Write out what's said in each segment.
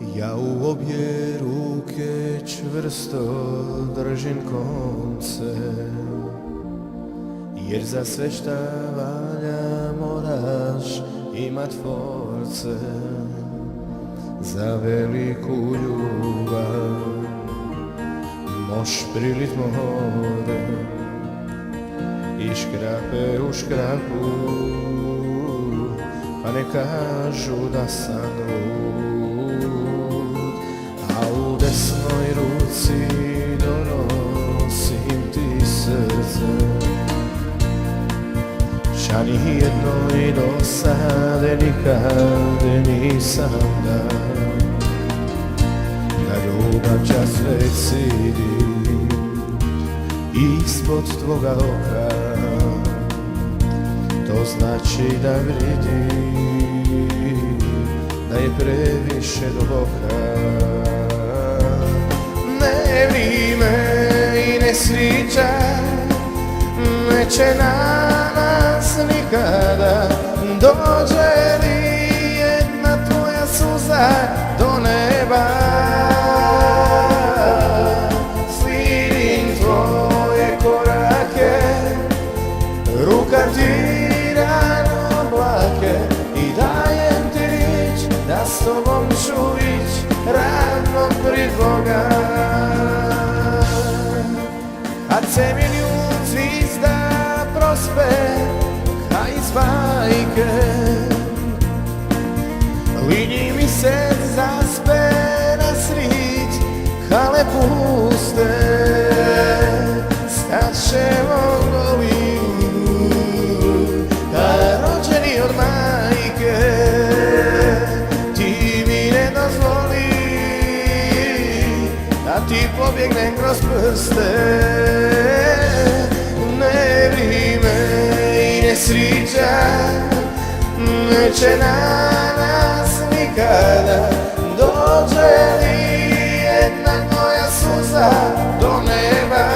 Ja u obje ruke čvrsto držim konce, jer za sve šta valja moraš imat force. Za veliku ljubav moš prilit more i škrape u škrapu, pa ne kažu da sam lud. A u desnoj ruci donosim ti srce, ša nijednoj dosade nikad nisam dao. Na ljubav čas već sidim ispod tvoga oka, to znači da vidim da je previše duboka. Ne vrime i ne srića neće na nas nikada. Dođe li jedna tvoja suza do neba, slijedim tvoje korake, ruka tira oblake i dajem ti riječ da s tobom ću ić ravno pred Boga. A milijun zvizda prospe ka iz bajke, linji mi se zaspe na srit kale puste. Stat ćemo goli ka rođeni od majke, ti mi ne dozvoli da ti pobjegnem kroz prste. Ne vrime i ne srića neće na nas nikada. Dođe li jedna tvoja suza do neba,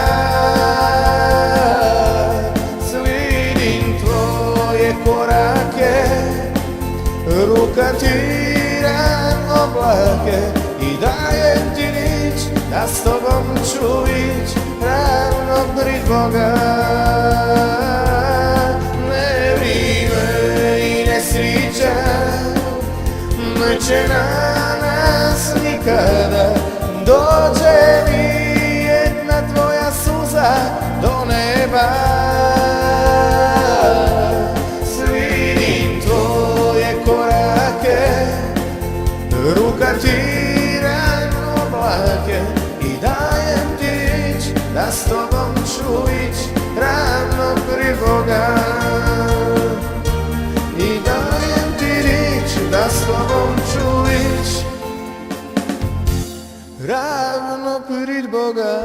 slijedim tvoje korake, ruka tira oblake i dajem ti riječ da s tobom ću ić ravno pred Boga. Ne vrime i ne srića neće na nas nikada. Dođe li jedna tvoja suza do neba, slijedim tvoje korake, ruka tira oblake i dajem ti riječ da s tobom ću ić ravno pred Boga. I dajem ti riječ da s tobom ću ić ravno pred Boga.